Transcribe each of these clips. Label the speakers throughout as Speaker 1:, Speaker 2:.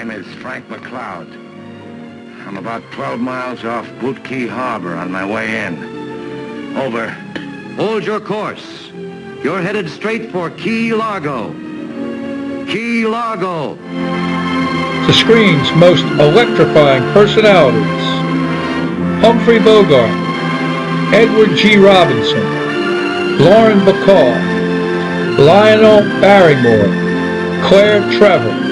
Speaker 1: name is Frank McCloud. I'm about 12 miles off Boot Key Harbor on my way in. Over.
Speaker 2: Hold your course. You're headed straight for Key Largo. Key Largo.
Speaker 3: The screen's most electrifying personalities: Humphrey Bogart, Edward G. Robinson, Lauren Bacall, Lionel Barrymore, Claire Trevor.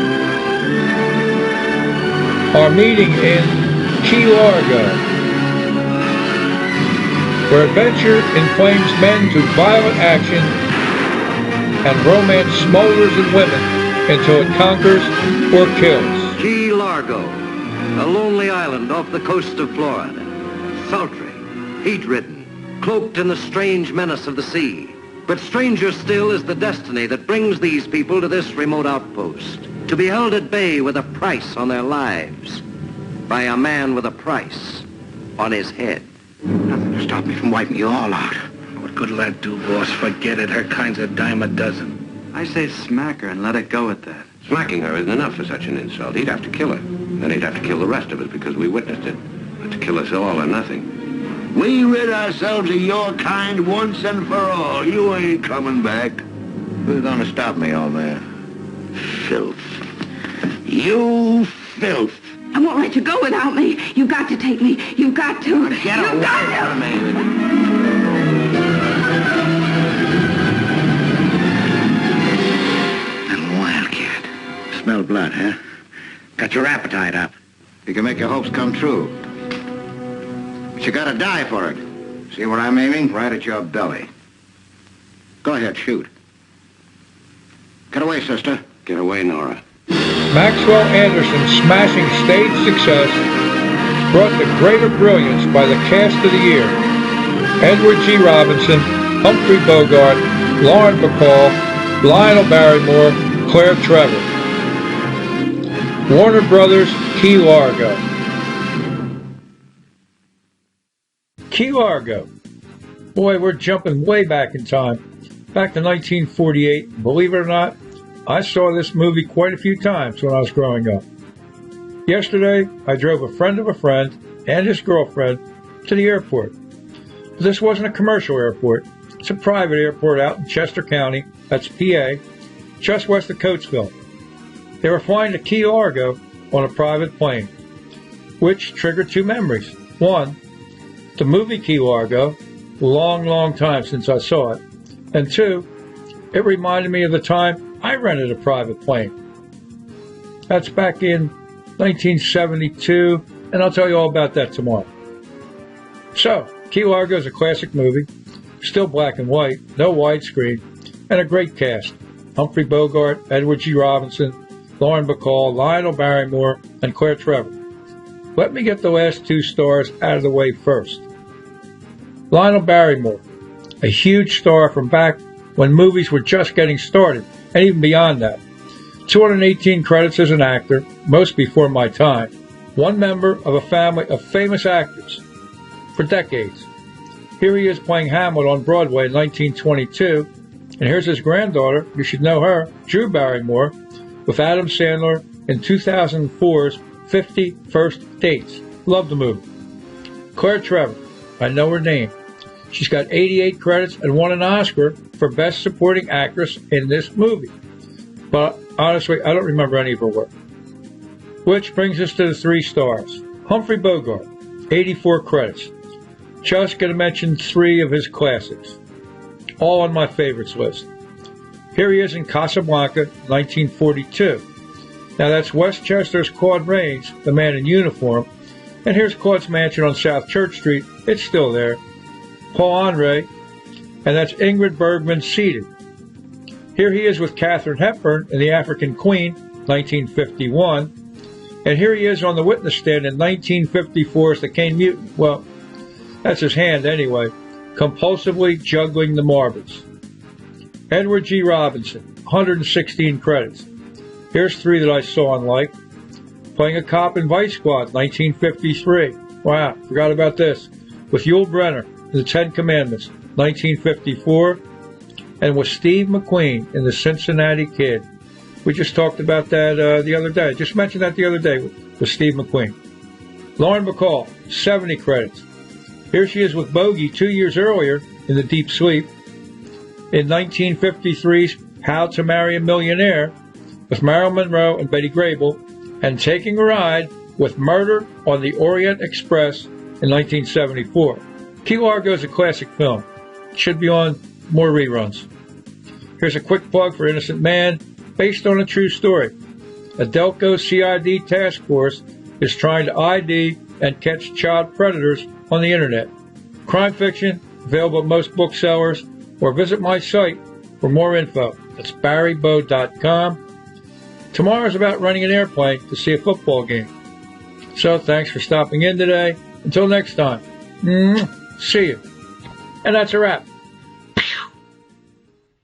Speaker 3: Our meeting in Key Largo, where adventure inflames men to violent action and romance smolders in women until it conquers or kills.
Speaker 2: Key Largo, a lonely island off the coast of Florida. Sultry, heat-ridden, cloaked in the strange menace of the sea. But stranger still is the destiny that brings these people to this remote outpost, to be held at bay with a price on their lives, by a man with a price on his head.
Speaker 1: Nothing to stop me from wiping you all out.
Speaker 4: What good'll that do, boss? Forget it. Her kind's a dime a dozen.
Speaker 5: I say smack her and let it go at that.
Speaker 6: Smacking her isn't enough for such an insult. He'd have to kill her. Then he'd have to kill the rest of us because we witnessed it. But to kill us all or nothing.
Speaker 1: We rid ourselves of your kind once and for all. You ain't coming back. Who's gonna stop me, old man? Filth. You filth.
Speaker 7: I won't let you go without me. You've got to take me. You've got to.
Speaker 1: Get away from me. Little wildcat. Smell blood, huh? Got your appetite up. You can make your hopes come true. But you gotta die for it. See where I'm aiming? Right at your belly. Go ahead, shoot. Get away, sister.
Speaker 6: Get away, Nora.
Speaker 3: Maxwell Anderson's smashing stage success brought to greater brilliance by the cast of the year: Edward G. Robinson, Humphrey Bogart, Lauren Bacall, Lionel Barrymore, Claire Trevor. Warner Brothers, Key Largo. Key Largo. Boy, we're jumping way back in time. Back to 1948. Believe it or not, I saw this movie quite a few times when I was growing up. Yesterday, I drove a friend of a friend and his girlfriend to the airport. This wasn't a commercial airport. It's a private airport out in Chester County, that's PA, just west of Coatesville. They were flying to Key Largo on a private plane, which triggered two memories. One, the movie Key Largo, long time since I saw it. And two, it reminded me of the time I rented a private plane. That's back in 1972, and I'll tell you all about that tomorrow. So, Key Largo is a classic movie, still black and white, no widescreen, and a great cast. Humphrey Bogart, Edward G. Robinson, Lauren Bacall, Lionel Barrymore, and Claire Trevor. Let me get the last two stars out of the way first. Lionel Barrymore, a huge star from back when movies were just getting started, and even beyond that. 218 credits as an actor, most before my time. One member of a family of famous actors for decades. Here he is playing Hamlet on Broadway in 1922, and here's his granddaughter, you should know her, Drew Barrymore, with Adam Sandler in 2004's 50 First Dates. Love the movie. Claire Trevor, I know her name. She's got 88 credits and won an Oscar for Best Supporting Actress in this movie. But honestly, I don't remember any of her work. Which brings us to the three stars. Humphrey Bogart, 84 credits. Just going to mention three of his classics, all on my favorites list. Here he is in Casablanca, 1942. Now that's Westchester's Claude Rains, the man in uniform, and here's Claude's mansion on South Church Street. It's still there. Paul Henri, and that's Ingrid Bergman seated. Here he is with Katharine Hepburn in The African Queen, 1951, and here he is on the witness stand in 1954's The Cane Mutant. Well, that's his hand anyway, compulsively juggling the marbles. Edward G. Robinson, 116 credits. Here's three that I saw and liked. Playing a cop in Vice Squad, 1953. Wow, forgot about this. With Yul Brynner in The Ten Commandments, 1954. And with Steve McQueen in The Cincinnati Kid, We just talked about that the other day. Just mentioned that the other day with Steve McQueen. Lauren Bacall, 70 credits. Here she is with Bogey 2 years earlier in The Deep Sleep. In 1953's How to Marry a Millionaire with Marilyn Monroe and Betty Grable, and Taking a Ride with Murder on the Orient Express in 1974. Key Largo is a classic film. It should be on more reruns. Here's a quick plug for Innocent Man, based on a true story. A Delco CID task force is trying to ID and catch child predators on the internet. Crime fiction, available at most booksellers, or visit my site for more info. It's barrybo.com. Tomorrow's about renting an airplane to see a football game. So thanks for stopping in today. Until next time, see you. And that's a wrap.